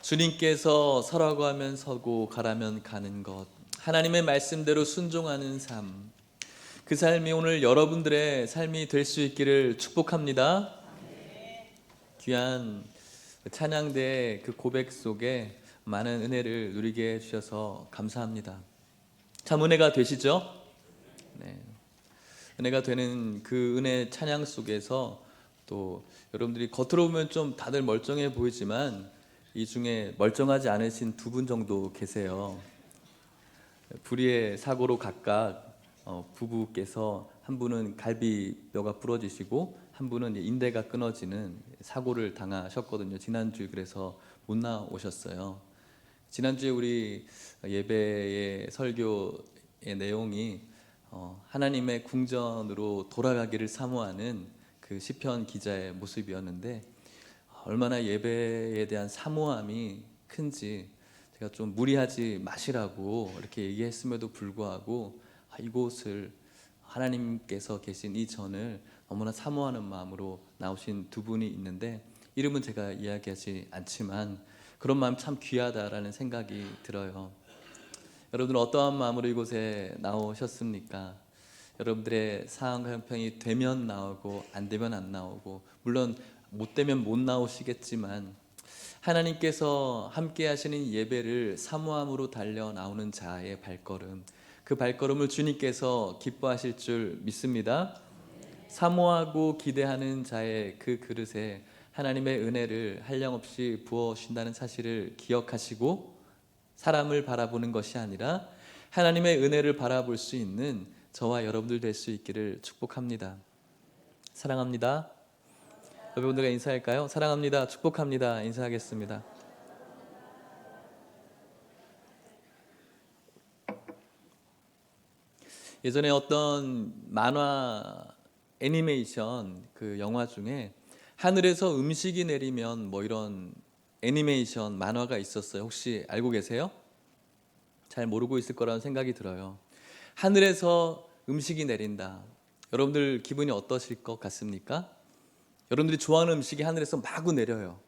주님께서 서라고 하면 서고 가라면 가는 것, 하나님의 말씀대로 순종하는 삶, 그 삶이 오늘 여러분들의 삶이 될 수 있기를 축복합니다. 귀한 찬양대의 그 고백 속에 많은 은혜를 누리게 해주셔서 감사합니다. 참 은혜가 되시죠? 네. 은혜가 되는 그 은혜 찬양 속에서 또 여러분들이 겉으로 보면 좀 다들 멀쩡해 보이지만 이 중에 멀쩡하지 않으신 두 분 정도 계세요. 불의의 사고로 각각 부부께서 한 분은 갈비뼈가 부러지시고 한 분은 인대가 끊어지는 사고를 당하셨거든요. 지난주에 그래서 못 나오셨어요. 지난주에 우리 예배의 설교의 내용이 하나님의 궁전으로 돌아가기를 사모하는 그 시편 기자의 모습이었는데 얼마나 예배에 대한 사모함이 큰지 제가 좀 무리하지 마시라고 이렇게 얘기했음에도 불구하고 이곳을 하나님께서 계신 이 전을 너무나 사모하는 마음으로 나오신 두 분이 있는데 이름은 제가 이야기하지 않지만 그런 마음 참 귀하다라는 생각이 들어요. 여러분들은 어떠한 마음으로 이곳에 나오셨습니까? 여러분들의 상황과 형편이 되면 나오고 안 되면 안 나오고 물론 못 되면 못 나오시겠지만 하나님께서 함께 하시는 예배를 사모함으로 달려 나오는 자의 발걸음, 그 발걸음을 주님께서 기뻐하실 줄 믿습니다. 사모하고 기대하는 자의 그 그릇에 하나님의 은혜를 한량없이 부어주신다는 사실을 기억하시고 사람을 바라보는 것이 아니라 하나님의 은혜를 바라볼 수 있는 저와 여러분들 될 수 있기를 축복합니다. 사랑합니다. 여러분들과 인사할까요? 사랑합니다. 축복합니다. 인사하겠습니다. 예전에 어떤 만화 애니메이션 그 영화 중에 하늘에서 음식이 내리면 뭐 이런 애니메이션 만화가 있었어요. 혹시 알고 계세요? 잘 모르고 있을 거라는 생각이 들어요. 하늘에서 음식이 내린다. 여러분들 기분이 어떠실 것 같습니까? 여러분들이 좋아하는 음식이 하늘에서 마구 내려요.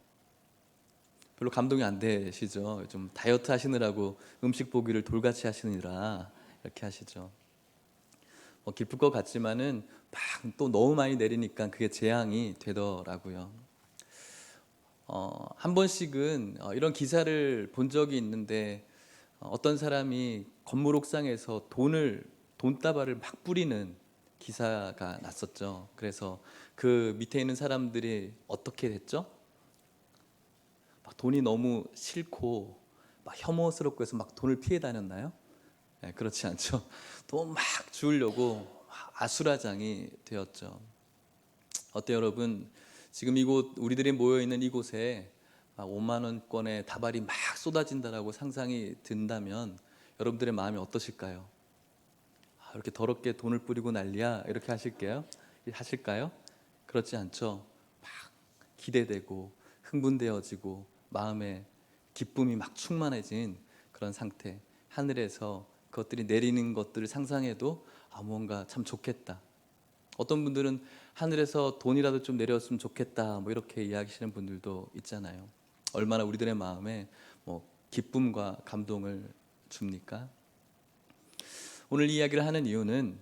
별로 감동이 안 되시죠? 좀 다이어트 하시느라고 음식 보기를 돌같이 하시느라 이렇게 하시죠. 기쁠 것 같지만은 막 또 너무 많이 내리니까 그게 재앙이 되더라고요. 한 번씩은 이런 기사를 본 적이 있는데 어떤 사람이 건물 옥상에서 돈다발을 막 뿌리는 기사가 났었죠. 그래서 그 밑에 있는 사람들이 어떻게 됐죠? 막 돈이 너무 싫고 막 혐오스럽고 해서 막 돈을 피해 다녔나요? 네, 그렇지 않죠. 돈 막 주우려고 아수라장이 되었죠. 어때요, 여러분? 지금 이곳 우리들이 모여 있는 이곳에 5만 원권의 다발이 막 쏟아진다라고 상상이 든다면 여러분들의 마음이 어떠실까요? 이렇게 더럽게 돈을 뿌리고 난리야 이렇게 하실까요? 그렇지 않죠. 막 기대되고 흥분되어지고 마음에 기쁨이 막 충만해진 그런 상태. 하늘에서 그것들이 내리는 것들을 상상해도 뭔가 참 좋겠다. 어떤 분들은 하늘에서 돈이라도 좀 내렸으면 좋겠다 뭐 이렇게 이야기하시는 분들도 있잖아요. 얼마나 우리들의 마음에 기쁨과 감동을 줍니까? 오늘 이야기를 하는 이유는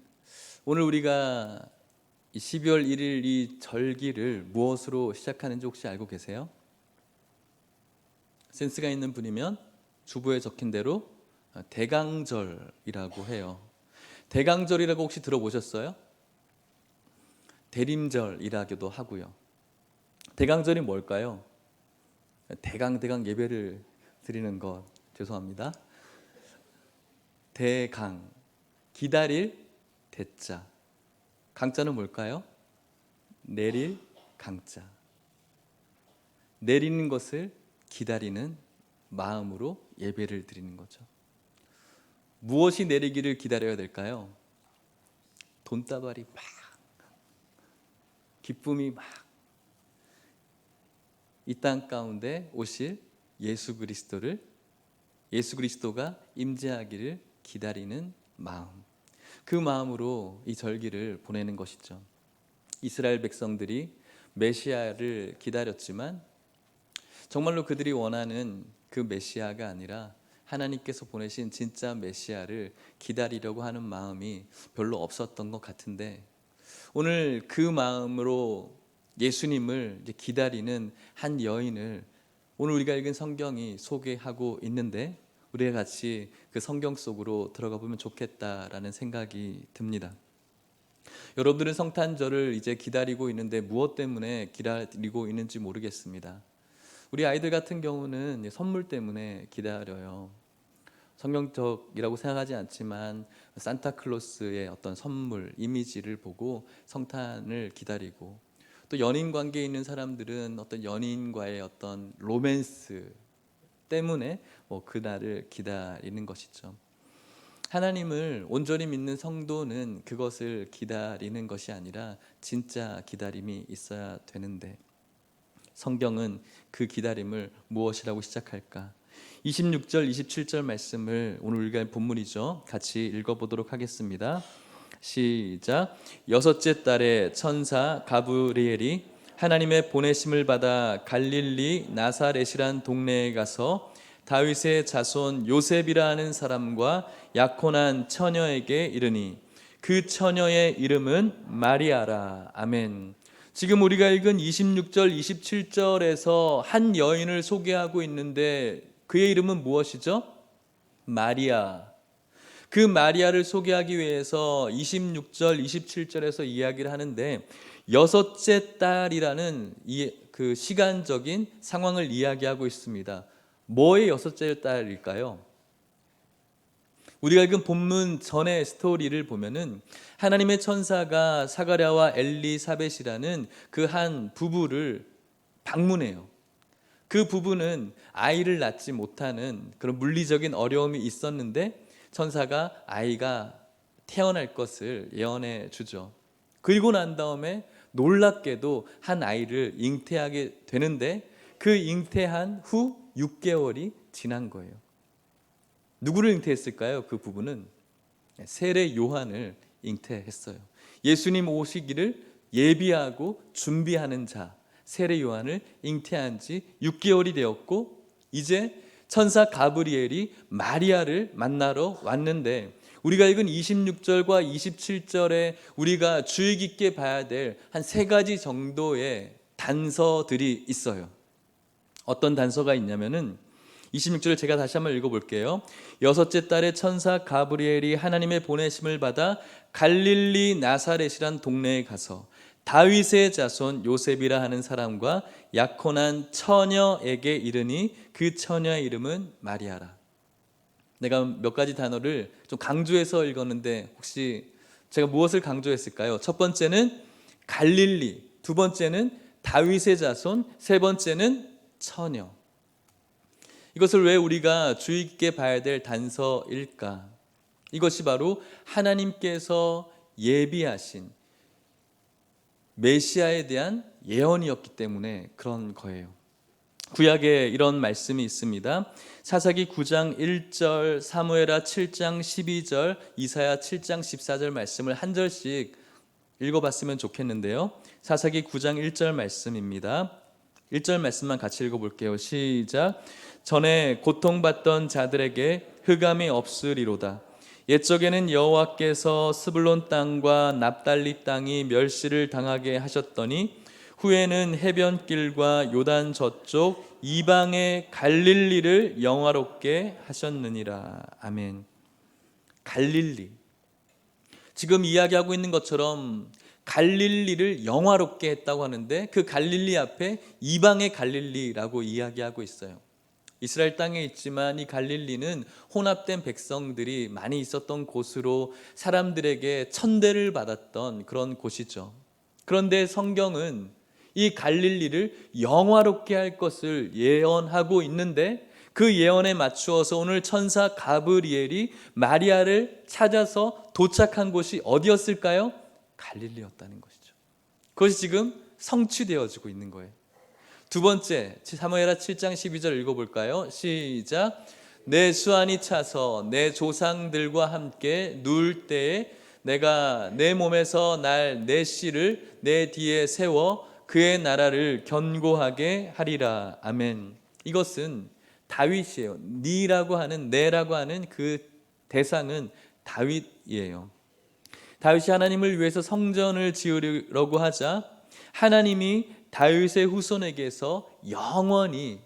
오늘 우리가 12월 1일 이 절기를 무엇으로 시작하는지 혹시 알고 계세요? 센스가 있는 분이면 주보에 적힌 대로 대강절이라고 해요. 대강절이라고 혹시 들어보셨어요? 대림절이라고도 하고요. 대강절이 뭘까요? 대강 예배를 드리는 것. 죄송합니다. 대강, 기다릴 대자. 강자는 뭘까요? 내릴 강자. 내리는 것을 기다리는 마음으로 예배를 드리는 거죠. 무엇이 내리기를 기다려야 될까요? 돈다발이 막, 기쁨이 막, 이 땅 가운데 오실 예수 그리스도가 임재하기를 기다리는 마음. 그 마음으로 이 절기를 보내는 것이죠. 이스라엘 백성들이 메시아를 기다렸지만 정말로 그들이 원하는 그 메시아가 아니라 하나님께서 보내신 진짜 메시아를 기다리려고 하는 마음이 별로 없었던 것 같은데, 오늘 그 마음으로 예수님을 기다리는 한 여인을 오늘 우리가 읽은 성경이 소개하고 있는데, 우리가 같이 그 성경 속으로 들어가 보면 좋겠다라는 생각이 듭니다. 여러분들은 성탄절을 이제 기다리고 있는데 무엇 때문에 기다리고 있는지 모르겠습니다. 우리 아이들 같은 경우는 선물 때문에 기다려요. 성경적이라고 생각하지 않지만 산타클로스의 어떤 선물, 이미지를 보고 성탄을 기다리고, 또 연인 관계에 있는 사람들은 어떤 연인과의 어떤 로맨스 때문에 그날을 기다리는 것이죠. 하나님을 온전히 믿는 성도는 그것을 기다리는 것이 아니라 진짜 기다림이 있어야 되는데, 성경은 그 기다림을 무엇이라고 시작할까? 26절, 27절 말씀을 오늘 우리가 본문이죠. 같이 읽어보도록 하겠습니다. 시작. 여섯째 달에 천사 가브리엘이 하나님의 보내심을 받아 갈릴리 나사렛이란 동네에 가서 다윗의 자손 요셉이라 하는 사람과 약혼한 처녀에게 이르니 그 처녀의 이름은 마리아라. 아멘. 지금 우리가 읽은 26절, 27절에서 한 여인을 소개하고 있는데 그의 이름은 무엇이죠? 마리아. 그 마리아를 소개하기 위해서 26절, 27절에서 이야기를 하는데, 여섯째 딸이라는 그 시간적인 상황을 이야기하고 있습니다. 뭐의 여섯째 딸일까요? 우리가 읽은 본문 전의 스토리를 보면은 하나님의 천사가 사가랴와 엘리사벳이라는 그 한 부부를 방문해요. 그 부부는 아이를 낳지 못하는 그런 물리적인 어려움이 있었는데 천사가 아이가 태어날 것을 예언해 주죠. 그리고 난 다음에 놀랍게도 한 아이를 잉태하게 되는데, 그 잉태한 후 6개월이 지난 거예요. 누구를 잉태했을까요? 그 부부는 세례 요한을 잉태했어요. 예수님 오시기를 예비하고 준비하는 자, 세례 요한을 잉태한 지 6개월이 되었고, 이제 천사 가브리엘이 마리아를 만나러 왔는데, 우리가 읽은 26절과 27절에 우리가 주의 깊게 봐야 될 한 3가지 정도의 단서들이 있어요. 어떤 단서가 있냐면은 26절을 제가 다시 한번 읽어볼게요. 여섯째 달에 천사 가브리엘이 하나님의 보내심을 받아 갈릴리 나사렛이란 동네에 가서 다윗의 자손 요셉이라 하는 사람과 약혼한 처녀에게 이르니 그 처녀의 이름은 마리아라. 내가 몇 가지 단어를 좀 강조해서 읽었는데 혹시 제가 무엇을 강조했을까요? 첫 번째는 갈릴리, 두 번째는 다윗의 자손, 세 번째는 처녀. 이것을 왜 우리가 주의 깊게 봐야 될 단서일까? 이것이 바로 하나님께서 예비하신 메시아에 대한 예언이었기 때문에 그런 거예요. 구약에 이런 말씀이 있습니다. 사사기 9장 1절, 사무엘하 7장 12절, 이사야 7장 14절 말씀을 한 절씩 읽어봤으면 좋겠는데요. 사사기 9장 1절 말씀입니다. 1절 말씀만 같이 읽어볼게요. 시작. 전에 고통받던 자들에게 흑암이 없으리로다. 옛적에는 여호와께서 스불론 땅과 납달리 땅이 멸시를 당하게 하셨더니 후에는 해변길과 요단 저쪽 이방의 갈릴리를 영화롭게 하셨느니라. 아멘. 갈릴리. 지금 이야기하고 있는 것처럼 갈릴리를 영화롭게 했다고 하는데, 그 갈릴리 앞에 이방의 갈릴리라고 이야기하고 있어요. 이스라엘 땅에 있지만 이 갈릴리는 혼합된 백성들이 많이 있었던 곳으로 사람들에게 천대를 받았던 그런 곳이죠. 그런데 성경은 이 갈릴리를 영화롭게 할 것을 예언하고 있는데, 그 예언에 맞추어서 오늘 천사 가브리엘이 마리아를 찾아서 도착한 곳이 어디였을까요? 갈릴리였다는 것이죠. 그것이 지금 성취되어지고 있는 거예요. 두 번째, 사무엘하 7장 12절 읽어볼까요? 시작. 내 수완이 차서 내 조상들과 함께 누울 때에 내가 내 몸에서 날 내 씨를 내 뒤에 세워 그의 나라를 견고하게 하리라. 아멘. 이것은 다윗이에요. 니라고 하는, 내라고 하는 그 대상은 다윗이에요. 다윗이 하나님을 위해서 성전을 지으려고 하자 하나님이 다윗의 후손에게서 영원히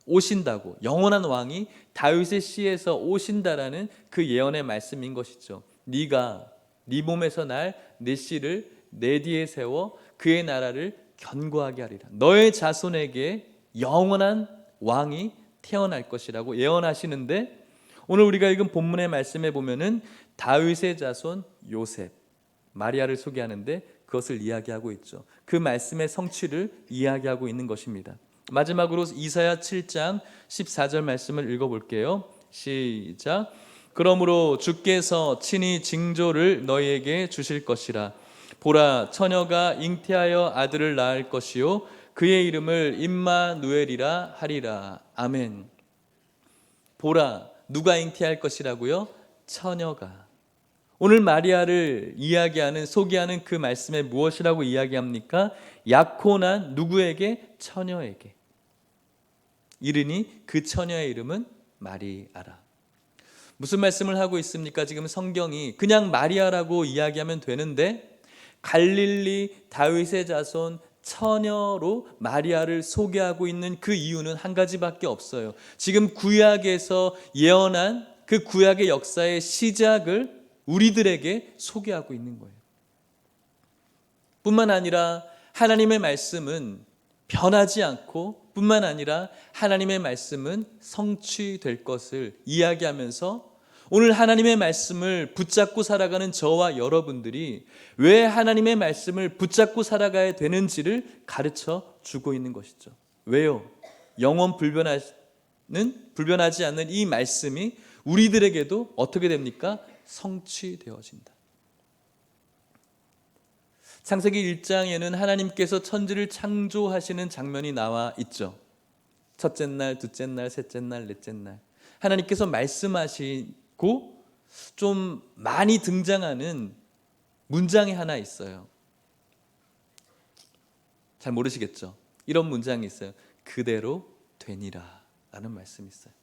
오신다고, 영원한 왕이 다윗의 씨에서 오신다라는 그 예언의 말씀인 것이죠. 네가 네 몸에서 날 내 씨를 내 뒤에 세워 그의 나라를 견고하게 하리라. 너의 자손에게 영원한 왕이 태어날 것이라고 예언하시는데, 오늘 우리가 읽은 본문의 말씀에 보면은 다윗의 자손 요셉, 마리아를 소개하는데 그것을 이야기하고 있죠. 그 말씀의 성취를 이야기하고 있는 것입니다. 마지막으로 이사야 7장 14절 말씀을 읽어볼게요. 시작. 그러므로 주께서 친히 징조를 너희에게 주실 것이라. 보라, 처녀가 잉태하여 아들을 낳을 것이요 그의 이름을 임마누엘이라 하리라. 아멘. 보라, 누가 잉태할 것이라고요? 처녀가. 오늘 마리아를 이야기하는, 소개하는 그 말씀에 무엇이라고 이야기합니까? 약혼한 누구에게? 처녀에게. 이르니 그 처녀의 이름은 마리아라. 무슨 말씀을 하고 있습니까? 지금 성경이 그냥 마리아라고 이야기하면 되는데 갈릴리 다윗의 자손 처녀로 마리아를 소개하고 있는 그 이유는 한 가지밖에 없어요. 지금 구약에서 예언한 그 구약의 역사의 시작을 우리들에게 소개하고 있는 거예요. 뿐만 아니라 하나님의 말씀은 변하지 않고, 뿐만 아니라 하나님의 말씀은 성취될 것을 이야기하면서 오늘 하나님의 말씀을 붙잡고 살아가는 저와 여러분들이 왜 하나님의 말씀을 붙잡고 살아가야 되는지를 가르쳐 주고 있는 것이죠. 왜요? 영원 불변하지 않는 이 말씀이 우리들에게도 어떻게 됩니까? 성취되어진다. 창세기 1장에는 하나님께서 천지를 창조하시는 장면이 나와 있죠. 첫째 날, 둘째 날, 셋째 날, 넷째 날. 하나님께서 말씀하시고 좀 많이 등장하는 문장이 하나 있어요. 잘 모르시겠죠? 이런 문장이 있어요. 그대로 되니라 라는 말씀이 있어요.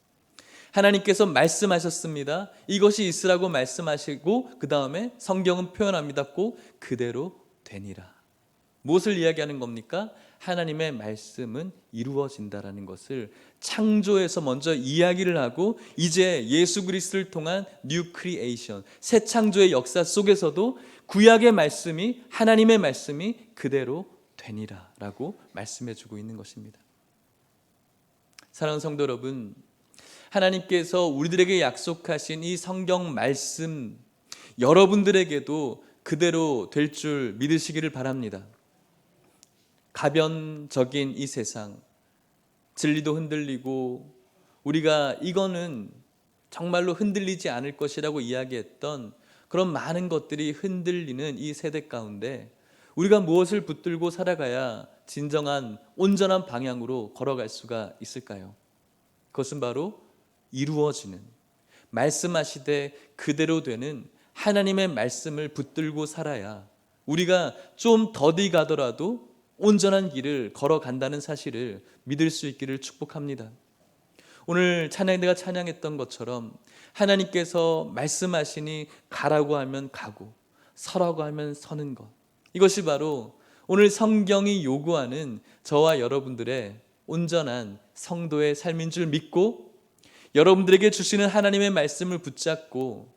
하나님께서 말씀하셨습니다. 이것이 있으라고 말씀하시고 그 다음에 성경은 표현합니다. 꼭 그대로 되니라. 무엇을 이야기하는 겁니까? 하나님의 말씀은 이루어진다라는 것을 창조에서 먼저 이야기를 하고 이제 예수 그리스도를 통한 뉴 크리에이션, 새 창조의 역사 속에서도 구약의 말씀이, 하나님의 말씀이 그대로 되니라라고 말씀해 주고 있는 것입니다. 사랑하는 성도 여러분, 하나님께서 우리들에게 약속하신 이 성경 말씀, 여러분들에게도 그대로 될 줄 믿으시기를 바랍니다. 가변적인 이 세상, 진리도 흔들리고 우리가 이거는 정말로 흔들리지 않을 것이라고 이야기했던 그런 많은 것들이 흔들리는 이 세대 가운데 우리가 무엇을 붙들고 살아가야 진정한 온전한 방향으로 걸어갈 수가 있을까요? 그것은 바로 이루어지는, 말씀하시되 그대로 되는 하나님의 말씀을 붙들고 살아야 우리가 좀 더디 가더라도 온전한 길을 걸어간다는 사실을 믿을 수 있기를 축복합니다. 오늘 찬양대가 찬양했던 것처럼 하나님께서 말씀하시니 가라고 하면 가고 서라고 하면 서는 것, 이것이 바로 오늘 성경이 요구하는 저와 여러분들의 온전한 성도의 삶인 줄 믿고 여러분들에게 주시는 하나님의 말씀을 붙잡고,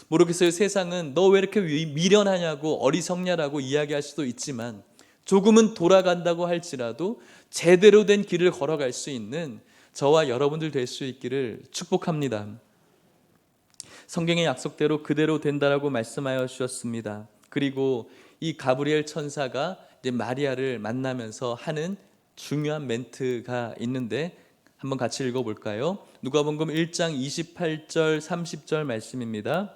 모르겠어요. 세상은 너 왜 이렇게 미련하냐고 어리석냐라고 이야기할 수도 있지만 조금은 돌아간다고 할지라도 제대로 된 길을 걸어갈 수 있는 저와 여러분들 될 수 있기를 축복합니다. 성경의 약속대로 그대로 된다라고 말씀하여 주셨습니다. 그리고 이 가브리엘 천사가 이제 마리아를 만나면서 하는 중요한 멘트가 있는데 한번 같이 읽어볼까요? 누가복음 1장 28절 30절 말씀입니다.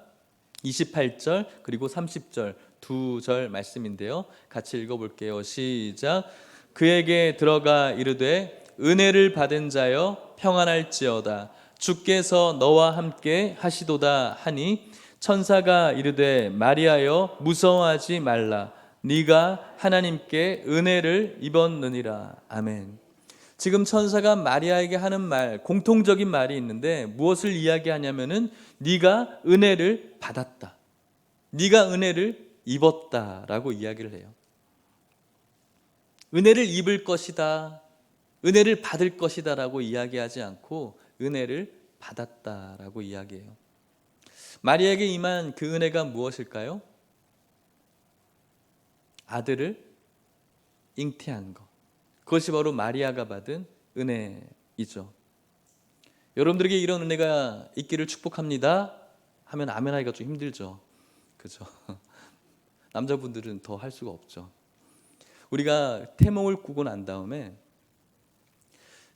28절 그리고 30절 두 절 말씀인데요, 같이 읽어볼게요. 시작. 그에게 들어가 이르되 은혜를 받은 자여 평안할지어다. 주께서 너와 함께 하시도다 하니 천사가 이르되 마리아여 무서워하지 말라. 네가 하나님께 은혜를 입었느니라. 아멘. 지금 천사가 마리아에게 하는 말, 공통적인 말이 있는데 무엇을 이야기하냐면은 네가 은혜를 받았다, 네가 은혜를 입었다라고 이야기를 해요. 은혜를 입을 것이다, 은혜를 받을 것이다 라고 이야기하지 않고 은혜를 받았다라고 이야기해요. 마리아에게 임한 그 은혜가 무엇일까요? 아들을 잉태한 것. 그것이 바로 마리아가 받은 은혜이죠. 여러분들에게 이런 은혜가 있기를 축복합니다 하면 아멘 하기가 좀 힘들죠. 그죠? 남자분들은 더 할 수가 없죠. 우리가 태몽을 꾸고 난 다음에,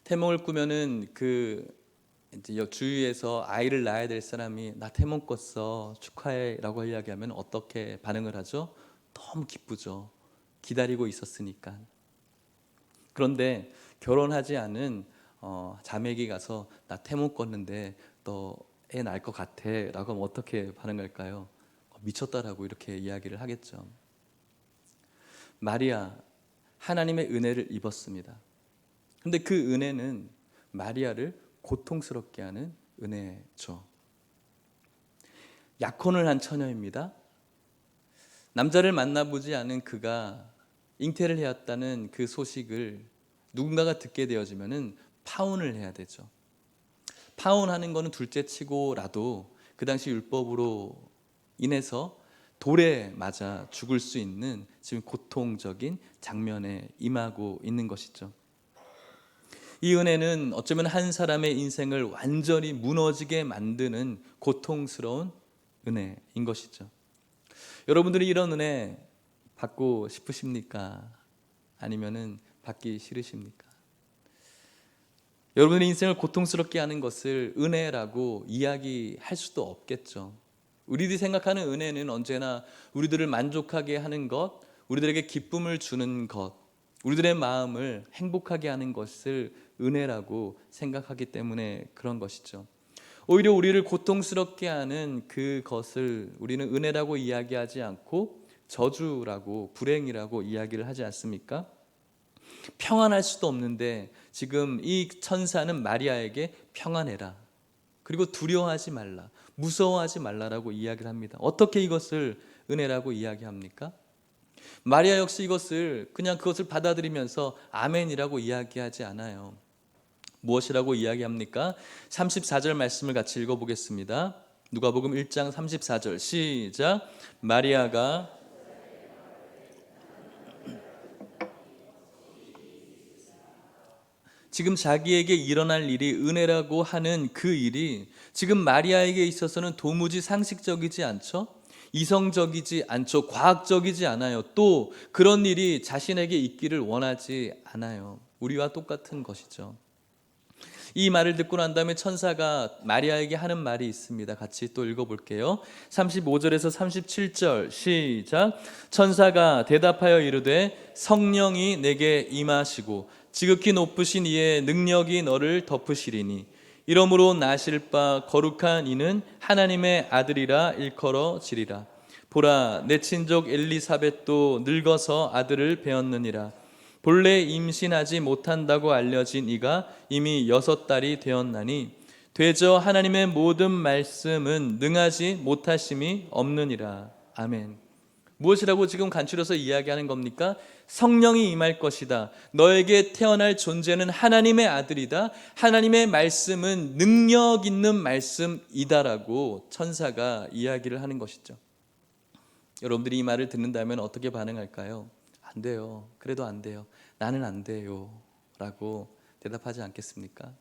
태몽을 꾸면은 이제 주위에서 아이를 낳아야 될 사람이 나 태몽 꿨어 축하해 라고 이야기하면 어떻게 반응을 하죠? 너무 기쁘죠. 기다리고 있었으니까. 그런데 결혼하지 않은 자매에게 가서 나 태몽 꿨는데 너 애 낳을 것 같아 라고 하면 어떻게 반응할까요? 미쳤다라고 이렇게 이야기를 하겠죠. 마리아, 하나님의 은혜를 입었습니다. 근데 그 은혜는 마리아를 고통스럽게 하는 은혜죠. 약혼을 한 처녀입니다. 남자를 만나보지 않은 그가 잉태를 해왔다는 그 소식을 누군가가 듣게 되어지면은 파혼을 해야 되죠. 파혼하는 거는 둘째 치고라도 그 당시 율법으로 인해서 돌에 맞아 죽을 수 있는 지금 고통적인 장면에 임하고 있는 것이죠. 이 은혜는 어쩌면 한 사람의 인생을 완전히 무너지게 만드는 고통스러운 은혜인 것이죠. 여러분들이 이런 은혜 받고 싶으십니까? 아니면은 받기 싫으십니까? 여러분의 인생을 고통스럽게 하는 것을 은혜라고 이야기할 수도 없겠죠. 우리들이 생각하는 은혜는 언제나 우리들을 만족하게 하는 것, 우리들에게 기쁨을 주는 것, 우리들의 마음을 행복하게 하는 것을 은혜라고 생각하기 때문에 그런 것이죠. 오히려 우리를 고통스럽게 하는 그것을 우리는 은혜라고 이야기하지 않고 저주라고, 불행이라고 이야기를 하지 않습니까? 평안할 수도 없는데 지금 이 천사는 마리아에게 평안해라, 그리고 두려워하지 말라, 무서워하지 말라라고 이야기를 합니다. 어떻게 이것을 은혜라고 이야기합니까? 마리아 역시 이것을 그냥 그것을 받아들이면서 아멘이라고 이야기하지 않아요. 무엇이라고 이야기합니까? 34절 말씀을 같이 읽어보겠습니다. 누가복음 1장 34절 시작. 마리아가 지금 자기에게 일어날 일이 은혜라고 하는 그 일이 지금 마리아에게 있어서는 도무지 상식적이지 않죠? 이성적이지 않죠? 과학적이지 않아요. 또 그런 일이 자신에게 있기를 원하지 않아요. 우리와 똑같은 것이죠. 이 말을 듣고 난 다음에 천사가 마리아에게 하는 말이 있습니다. 같이 또 읽어볼게요. 35절에서 37절 시작. 천사가 대답하여 이르되 성령이 내게 임하시고 지극히 높으신 이의 능력이 너를 덮으시리니 이러므로 나실 바 거룩한 이는 하나님의 아들이라 일컬어지리라. 보라, 내 친족 엘리사벳도 늙어서 아들을 배었느니라. 본래 임신하지 못한다고 알려진 이가 이미 6달이 되었나니 되저 하나님의 모든 말씀은 능하지 못하심이 없느니라. 아멘. 무엇이라고 지금 간추려서 이야기하는 겁니까? 성령이 임할 것이다. 너에게 태어날 존재는 하나님의 아들이다. 하나님의 말씀은 능력 있는 말씀이다라고 천사가 이야기를 하는 것이죠. 여러분들이 이 말을 듣는다면 어떻게 반응할까요? 안 돼요. 그래도 안 돼요. 나는 안 돼요. 라고 대답하지 않겠습니까?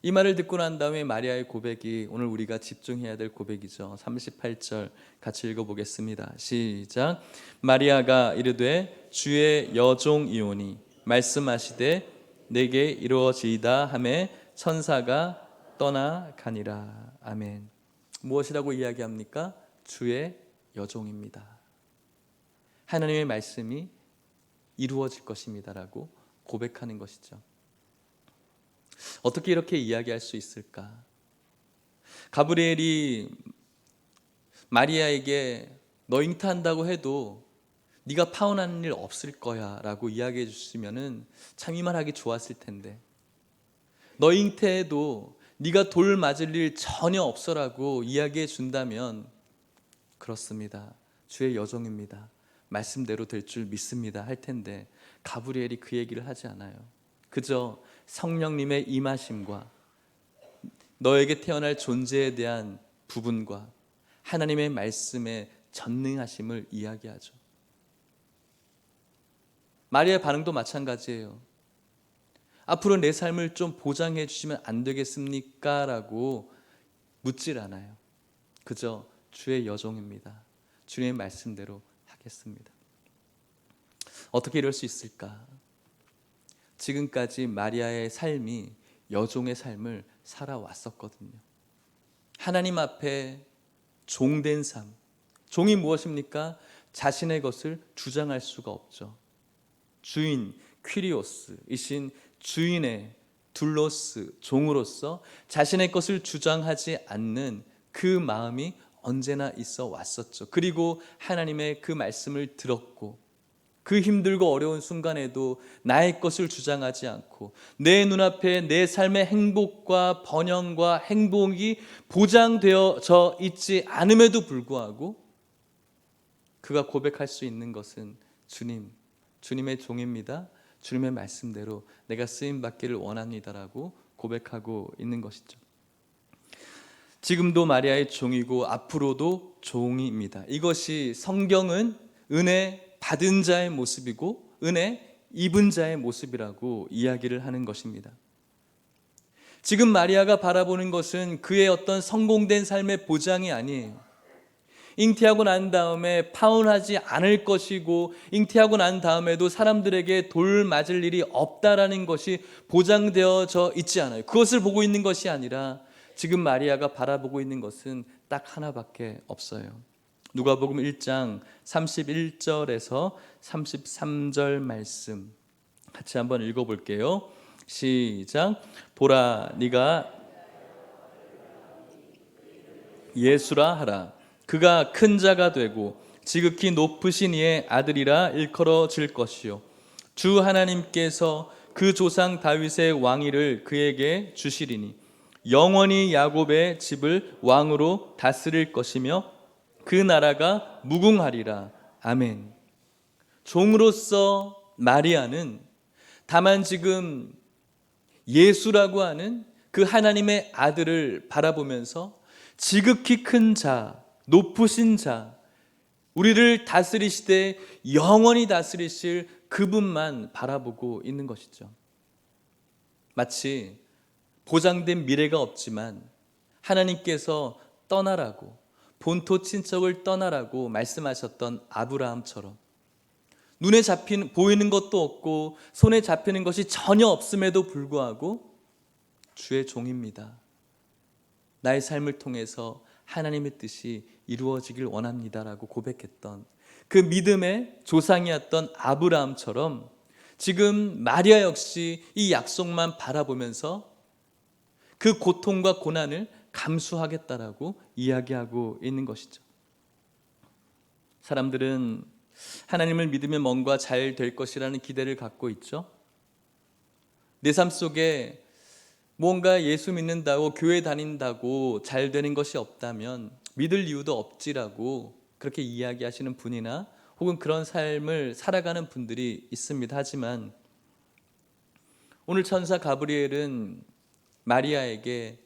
이 말을 듣고 난 다음에 마리아의 고백이 오늘 우리가 집중해야 될 고백이죠. 38절 같이 읽어보겠습니다. 시작. 마리아가 이르되 주의 여종이오니 말씀하시되 내게 이루어지이다 하매 천사가 떠나가니라. 아멘. 무엇이라고 이야기합니까? 주의 여종입니다. 하나님의 말씀이 이루어질 것입니다라고 고백하는 것이죠. 어떻게 이렇게 이야기할 수 있을까? 가브리엘이 마리아에게 너 잉태한다고 해도 네가 파혼하는 일 없을 거야 라고 이야기해 주시면은 참 이 말 하기 좋았을 텐데, 너 잉태에도 네가 돌 맞을 일 전혀 없어라고 이야기해 준다면, 그렇습니다, 주의 여종입니다, 말씀대로 될 줄 믿습니다 할 텐데, 가브리엘이 그 얘기를 하지 않아요. 그저 성령님의 임하심과 너에게 태어날 존재에 대한 부분과 하나님의 말씀의 전능하심을 이야기하죠. 마리아의 반응도 마찬가지예요. 앞으로 내 삶을 좀 보장해 주시면 안 되겠습니까? 라고 묻질 않아요. 그저 주의 여종입니다, 주님의 말씀대로 하겠습니다. 어떻게 이럴 수 있을까? 지금까지 마리아의 삶이 여종의 삶을 살아왔었거든요. 하나님 앞에 종된 삶. 종이 무엇입니까? 자신의 것을 주장할 수가 없죠. 주인 퀴리오스이신 주인의 둘로스, 종으로서 자신의 것을 주장하지 않는 그 마음이 언제나 있어 왔었죠. 그리고 하나님의 그 말씀을 들었고, 그 힘들고 어려운 순간에도 나의 것을 주장하지 않고 내 눈앞에 내 삶의 행복과 번영과 행복이 보장되어져 있지 않음에도 불구하고 그가 고백할 수 있는 것은 주님의 종입니다, 주님의 말씀대로 내가 쓰임받기를 원합니다라고 고백하고 있는 것이죠. 지금도 마리아의 종이고 앞으로도 종입니다. 이것이 성경은 은혜 받은 자의 모습이고 은혜 입은 자의 모습이라고 이야기를 하는 것입니다. 지금 마리아가 바라보는 것은 그의 어떤 성공된 삶의 보장이 아니에요. 잉태하고 난 다음에 파혼하지 않을 것이고, 잉태하고 난 다음에도 사람들에게 돌 맞을 일이 없다라는 것이 보장되어져 있지 않아요. 그것을 보고 있는 것이 아니라 지금 마리아가 바라보고 있는 것은 딱 하나밖에 없어요. 누가복음 1장 31절에서 33절 말씀 같이 한번 읽어볼게요. 시작. 보라, 네가 예수라 하라. 그가 큰 자가 되고 지극히 높으신 이의 아들이라 일컬어질 것이요, 주 하나님께서 그 조상 다윗의 왕위를 그에게 주시리니 영원히 야곱의 집을 왕으로 다스릴 것이며 그 나라가 무궁하리라. 아멘. 종으로서 마리아는 다만 지금 예수라고 하는 그 하나님의 아들을 바라보면서 지극히 큰 자, 높으신 자, 우리를 다스리시되 영원히 다스리실 그분만 바라보고 있는 것이죠. 마치 보장된 미래가 없지만 하나님께서 떠나라고, 본토 친척을 떠나라고 말씀하셨던 아브라함처럼 눈에 보이는 것도 없고 손에 잡히는 것이 전혀 없음에도 불구하고 주의 종입니다, 나의 삶을 통해서 하나님의 뜻이 이루어지길 원합니다라고 고백했던 그 믿음의 조상이었던 아브라함처럼 지금 마리아 역시 이 약속만 바라보면서 그 고통과 고난을 감수하겠다라고 이야기하고 있는 것이죠. 사람들은 하나님을 믿으면 뭔가 잘 될 것이라는 기대를 갖고 있죠. 내 삶 속에 뭔가 예수 믿는다고, 교회 다닌다고 잘 되는 것이 없다면 믿을 이유도 없지라고 그렇게 이야기하시는 분이나 혹은 그런 삶을 살아가는 분들이 있습니다. 하지만 오늘 천사 가브리엘은 마리아에게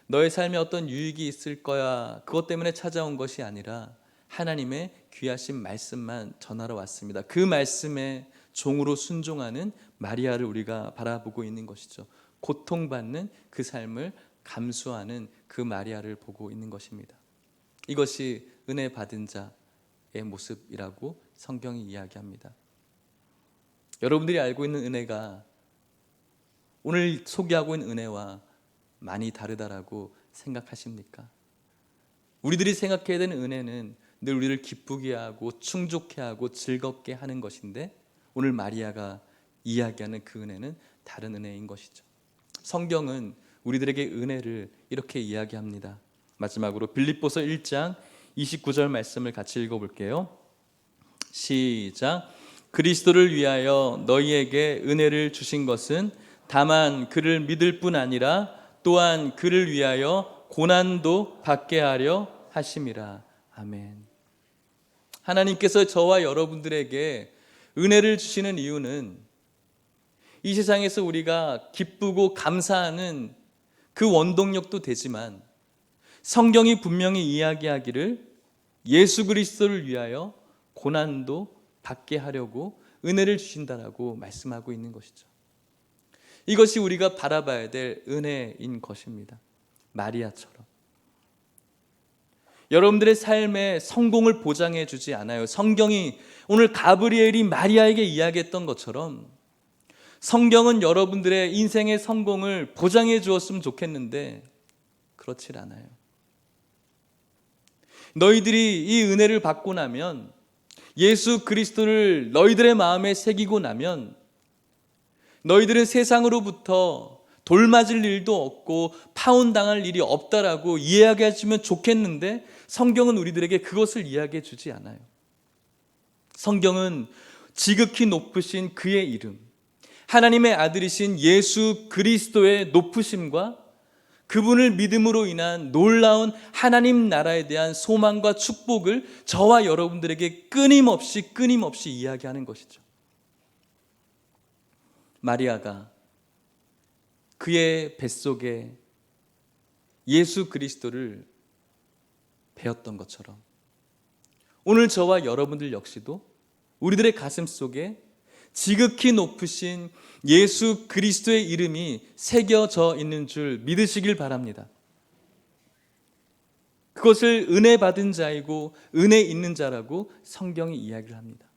너의 삶에 어떤 유익이 있을 거야, 그것 때문에 찾아온 것이 아니라 하나님의 귀하신 말씀만 전하러 왔습니다. 그 말씀에 종으로 순종하는 마리아를 우리가 바라보고 있는 것이죠. 고통받는 그 삶을 감수하는 그 마리아를 보고 있는 것입니다. 이것이 은혜 받은 자의 모습이라고 성경이 이야기합니다. 여러분들이 알고 있는 은혜가 오늘 소개하고 있는 은혜와 많이 다르다라고 생각하십니까? 우리들이 생각해야 되는 은혜는 늘 우리를 기쁘게 하고 충족해 하고 즐겁게 하는 것인데, 오늘 마리아가 이야기하는 그 은혜는 다른 은혜인 것이죠. 성경은 우리들에게 은혜를 이렇게 이야기합니다. 마지막으로 빌립보서 1장 29절 말씀을 같이 읽어볼게요. 시작. 그리스도를 위하여 너희에게 은혜를 주신 것은 다만 그를 믿을 뿐 아니라 또한 그를 위하여 고난도 받게 하려 하심이라. 아멘. 하나님께서 저와 여러분들에게 은혜를 주시는 이유는 이 세상에서 우리가 기쁘고 감사하는 그 원동력도 되지만, 성경이 분명히 이야기하기를 예수 그리스도를 위하여 고난도 받게 하려고 은혜를 주신다라고 말씀하고 있는 것이죠. 이것이 우리가 바라봐야 될 은혜인 것입니다. 마리아처럼 여러분들의 삶의 성공을 보장해 주지 않아요. 성경이 오늘 가브리엘이 마리아에게 이야기했던 것처럼 성경은 여러분들의 인생의 성공을 보장해 주었으면 좋겠는데 그렇지 않아요. 너희들이 이 은혜를 받고 나면, 예수 그리스도를 너희들의 마음에 새기고 나면 너희들은 세상으로부터 돌맞을 일도 없고 파혼당할 일이 없다라고 이야기해 주면 좋겠는데, 성경은 우리들에게 그것을 이야기해 주지 않아요. 성경은 지극히 높으신 그의 이름, 하나님의 아들이신 예수 그리스도의 높으심과 그분을 믿음으로 인한 놀라운 하나님 나라에 대한 소망과 축복을 저와 여러분들에게 끊임없이 이야기하는 것이죠. 마리아가 그의 뱃속에 예수 그리스도를 배웠던 것처럼 오늘 저와 여러분들 역시도 우리들의 가슴 속에 지극히 높으신 예수 그리스도의 이름이 새겨져 있는 줄 믿으시길 바랍니다. 그것을 은혜 받은 자이고 은혜 있는 자라고 성경이 이야기를 합니다.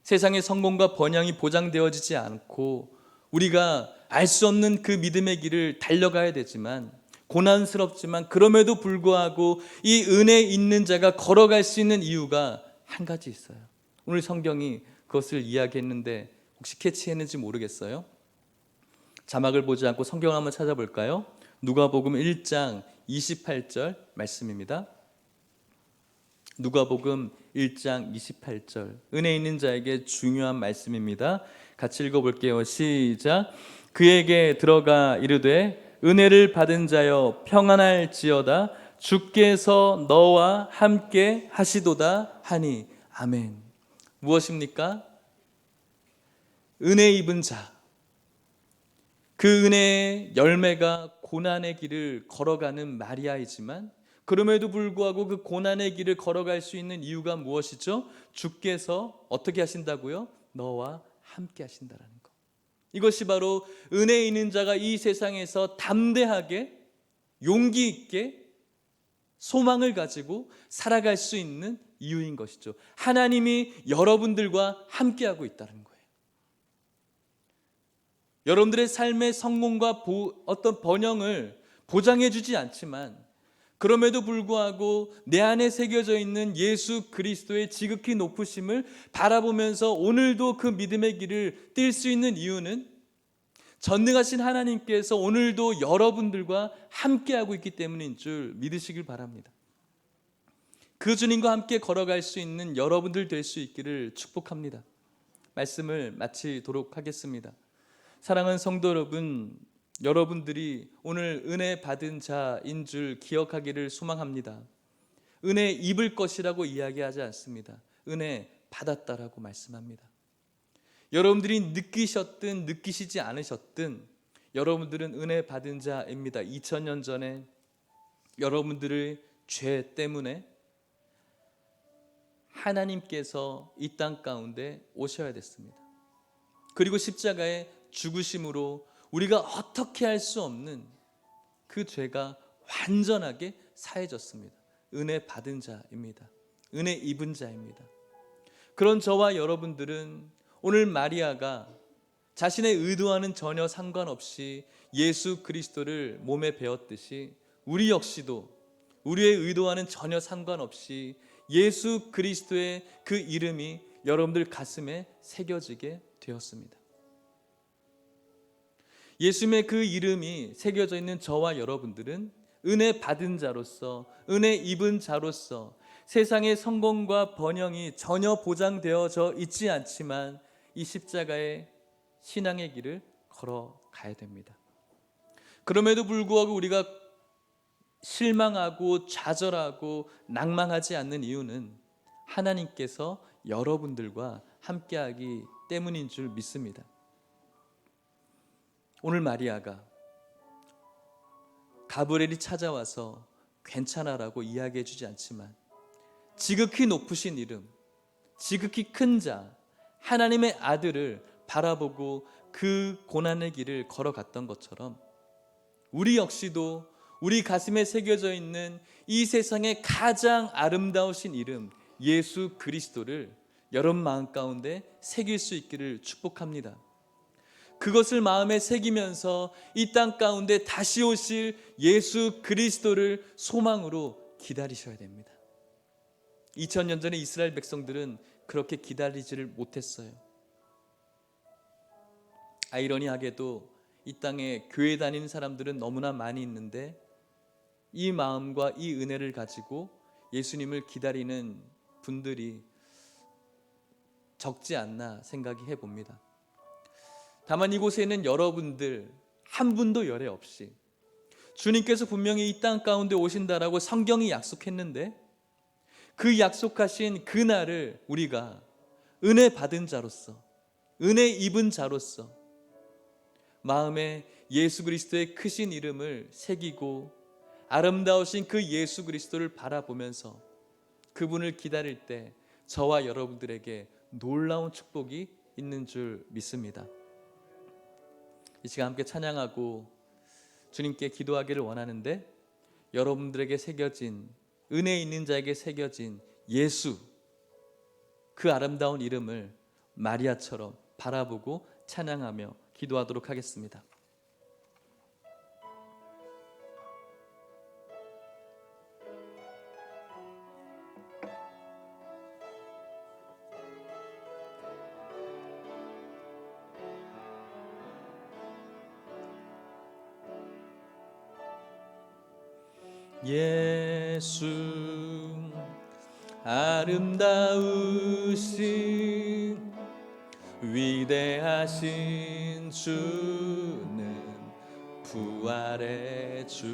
세상의 성공과 번영이 보장되어지지 않고 우리가 알 수 없는 그 믿음의 길을 달려가야 되지만, 고난스럽지만 그럼에도 불구하고 이 은혜 있는 자가 걸어갈 수 있는 이유가 한 가지 있어요. 오늘 성경이 그것을 이야기했는데 혹시 캐치했는지 모르겠어요. 자막을 보지 않고 성경을 한번 찾아볼까요? 누가복음 1장 28절 말씀입니다. 누가복음 1장 28절, 은혜 있는 자에게 중요한 말씀입니다. 같이 읽어볼게요. 시작. 그에게 들어가 이르되 은혜를 받은 자여 평안할지어다 주께서 너와 함께 하시도다 하니. 아멘. 무엇입니까? 은혜 입은 자, 그 은혜의 열매가 고난의 길을 걸어가는 마리아이지만, 그럼에도 불구하고 그 고난의 길을 걸어갈 수 있는 이유가 무엇이죠? 주께서 어떻게 하신다고요? 너와 함께 하신다라는 것. 이것이 바로 은혜 있는 자가 이 세상에서 담대하게 용기 있게 소망을 가지고 살아갈 수 있는 이유인 것이죠. 하나님이 여러분들과 함께하고 있다는 거예요. 여러분들의 삶의 성공과 어떤 번영을 보장해 주지 않지만, 그럼에도 불구하고 내 안에 새겨져 있는 예수 그리스도의 지극히 높으심을 바라보면서 오늘도 그 믿음의 길을 뛸 수 있는 이유는 전능하신 하나님께서 오늘도 여러분들과 함께하고 있기 때문인 줄 믿으시길 바랍니다. 그 주님과 함께 걸어갈 수 있는 여러분들 될 수 있기를 축복합니다. 말씀을 마치도록 하겠습니다. 사랑하는 성도 여러분, 여러분들이 오늘 은혜 받은 자인 줄 기억하기를 소망합니다. 은혜 입을 것이라고 이야기하지 않습니다. 은혜 받았다라고 말씀합니다. 여러분들이 느끼셨든 느끼시지 않으셨든 여러분들은 은혜 받은 자입니다. 2000년 전에 여러분들의 죄 때문에 하나님께서 이 땅 가운데 오셔야 됐습니다. 그리고 십자가의 죽으심으로 우리가 어떻게 할 수 없는 그 죄가 완전하게 사해졌습니다. 은혜 받은 자입니다. 은혜 입은 자입니다. 그런 저와 여러분들은 오늘 마리아가 자신의 의도와는 전혀 상관없이 예수 그리스도를 몸에 배웠듯이 우리 역시도 우리의 의도와는 전혀 상관없이 예수 그리스도의 그 이름이 여러분들 가슴에 새겨지게 되었습니다. 예수님의 그 이름이 새겨져 있는 저와 여러분들은 은혜 받은 자로서, 은혜 입은 자로서 세상의 성공과 번영이 전혀 보장되어져 있지 않지만 이 십자가의 신앙의 길을 걸어가야 됩니다. 그럼에도 불구하고 우리가 실망하고 좌절하고 낭망하지 않는 이유는 하나님께서 여러분들과 함께하기 때문인 줄 믿습니다. 오늘 마리아가 가브리엘이 찾아와서 괜찮아라고 이야기해 주지 않지만 지극히 높으신 이름, 지극히 큰 자, 하나님의 아들을 바라보고 그 고난의 길을 걸어갔던 것처럼 우리 역시도 우리 가슴에 새겨져 있는 이 세상의 가장 아름다우신 이름 예수 그리스도를 여러분 마음 가운데 새길 수 있기를 축복합니다. 그것을 마음에 새기면서 이 땅 가운데 다시 오실 예수 그리스도를 소망으로 기다리셔야 됩니다. 2000년 전에 이스라엘 백성들은 그렇게 기다리지를 못했어요. 아이러니하게도 이 땅에 교회 다니는 사람들은 너무나 많이 있는데 이 마음과 이 은혜를 가지고 예수님을 기다리는 분들이 적지 않나 생각이 해봅니다. 다만 이곳에는 여러분들 한 분도 열애 없이 주님께서 분명히 이 땅 가운데 오신다라고 성경이 약속했는데 그 약속하신 그날을 우리가 은혜 받은 자로서, 은혜 입은 자로서 마음에 예수 그리스도의 크신 이름을 새기고 아름다우신 그 예수 그리스도를 바라보면서 그분을 기다릴 때 저와 여러분들에게 놀라운 축복이 있는 줄 믿습니다. 이 시간 함께 찬양하고 주님께 기도하기를 원하는데 여러분들에게 새겨진, 은혜 있는 자에게 새겨진 예수, 그 아름다운 이름을 마리아처럼 바라보고 찬양하며 기도하도록 하겠습니다. 예수 아름다우신 위대하신 주는 부활의 주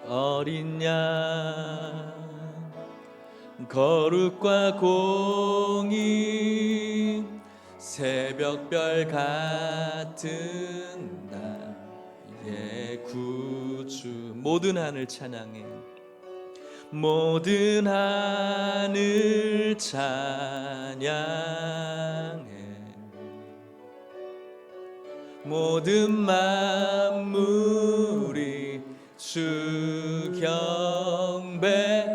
어린 양 거룩과 공의 새벽별 같은 나의 구주 모든 하늘 찬양해 모든 하늘 찬양해 모든 만물이 주 경배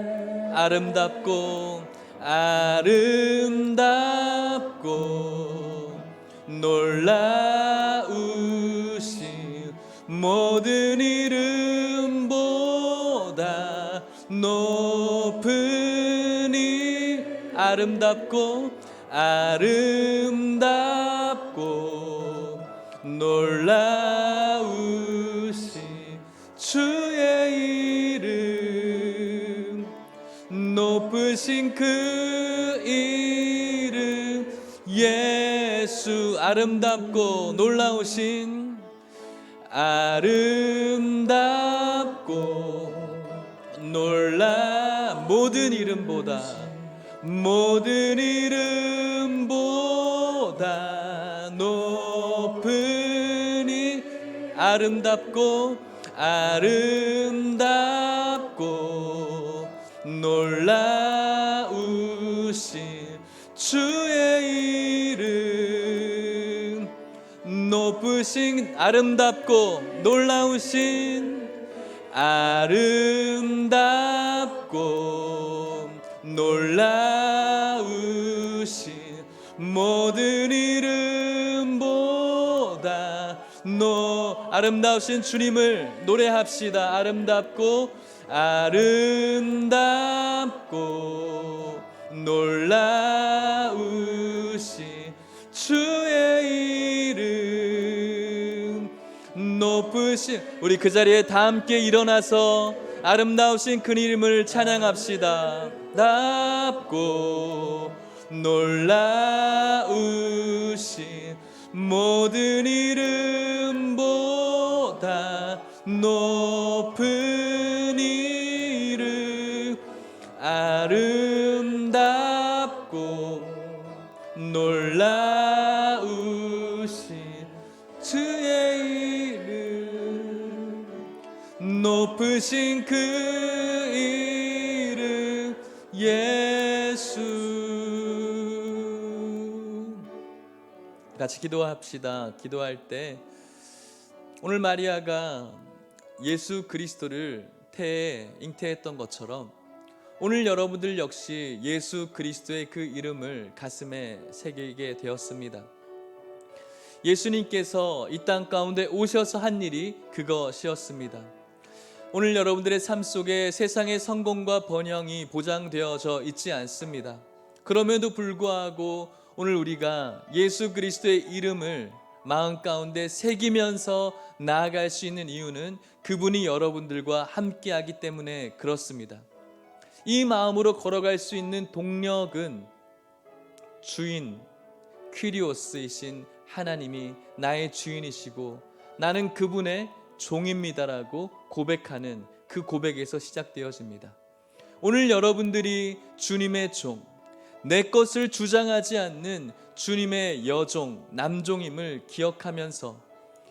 아름답고 아름답고 놀라우신 모든 이름보다 높은 이 아름답고 아름답고 놀라우신 주의 이름 높으신 그 이름 예수 아름답고 놀라우신 아름답고 놀라 모든 이름보다 높은 이 아름답고 아름답고 놀라우신 주의 이름 높으신 아름답고 놀라우신 아름답고 놀라우신 모든 이름보다 아름다우신 주님을 노래합시다. 아름답고 아름답고 놀라우신 주의 이름 높으신 우리 그 자리에 다 함께 일어나서 아름다우신 그 이름을 찬양합시다. 답고 놀라우신 모든 이름보다 높은 이름, 아름답고 놀라우신 주의 이름, 높으신 그 이름 예수. 같이 기도합시다. 기도할 때 오늘 마리아가 예수 그리스도를 태에 잉태했던 것처럼 오늘 여러분들 역시 예수 그리스도의 그 이름을 가슴에 새기게 되었습니다. 예수님께서 이 땅 가운데 오셔서 한 일이 그것이었습니다. 오늘 여러분들의 삶 속에 세상의 성공과 번영이 보장되어져 있지 않습니다. 그럼에도 불구하고 오늘 우리가 예수 그리스도의 이름을 마음 가운데 새기면서 나아갈 수 있는 이유는 그분이 여러분들과 함께하기 때문에 그렇습니다. 이 마음으로 걸어갈 수 있는 동력은 주인 퀴리오스이신 하나님이 나의 주인이시고 나는 그분의 종입니다라고 고백하는 그 고백에서 시작되어집니다. 오늘 여러분들이 주님의 종, 내 것을 주장하지 않는 주님의 여종, 남종임을 기억하면서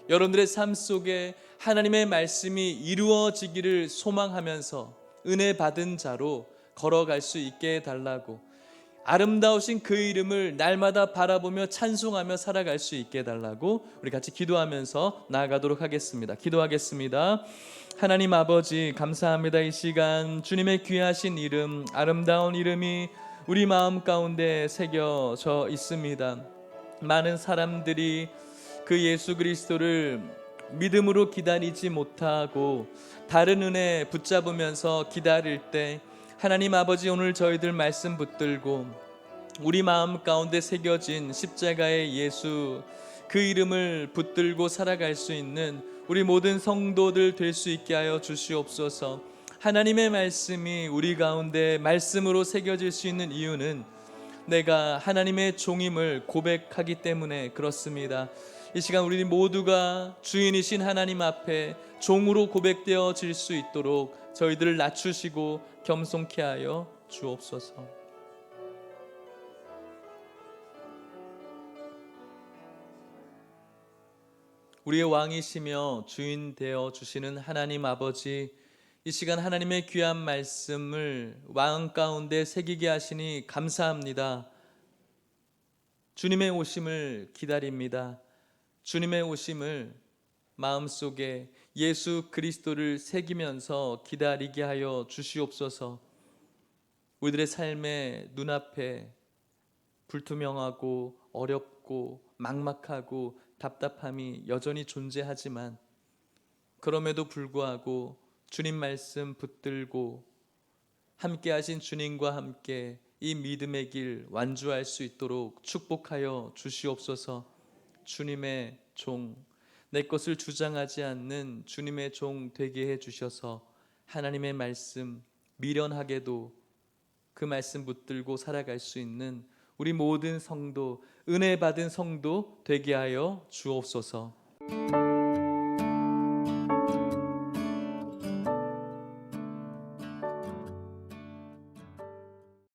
여러분들의 삶 속에 하나님의 말씀이 이루어지기를 소망하면서 은혜 받은 자로 걸어갈 수 있게 해달라고, 아름다우신 그 이름을 날마다 바라보며 찬송하며 살아갈 수 있게 해달라고 우리 같이 기도하면서 나아가도록 하겠습니다. 기도하겠습니다. 하나님 아버지, 감사합니다. 이 시간 주님의 귀하신 이름, 아름다운 이름이 우리 마음 가운데 새겨져 있습니다. 많은 사람들이 그 예수 그리스도를 믿음으로 기다리지 못하고 다른 은혜 붙잡으면서 기다릴 때 하나님 아버지, 오늘 저희들 말씀 붙들고 우리 마음 가운데 새겨진 십자가의 예수 그 이름을 붙들고 살아갈 수 있는 우리 모든 성도들 될 수 있게 하여 주시옵소서. 하나님의 말씀이 우리 가운데 말씀으로 새겨질 수 있는 이유는 내가 하나님의 종임을 고백하기 때문에 그렇습니다. 이 시간 우리 모두가 주인이신 하나님 앞에 종으로 고백되어질 수 있도록 저희들을 낮추시고 겸손케 하여 주옵소서. 우리의 왕이시며 주인 되어 주시는 하나님 아버지, 이 시간 하나님의 귀한 말씀을 마음 가운데 새기게 하시니 감사합니다. 주님의 오심을 기다립니다. 주님의 오심을 마음속에 예수 그리스도를 새기면서 기다리게 하여 주시옵소서. 우리들의 삶의 눈앞에 불투명하고 어렵고 막막하고 답답함이 여전히 존재하지만 그럼에도 불구하고 주님 말씀 붙들고 함께 하신 주님과 함께 이 믿음의 길 완주할 수 있도록 축복하여 주시옵소서. 주님의 종, 내 것을 주장하지 않는 주님의 종 되게 해 주셔서 하나님의 말씀 미련하게도 그 말씀 붙들고 살아갈 수 있는 우리 모든 성도, 은혜 받은 성도 되게 하여 주옵소서.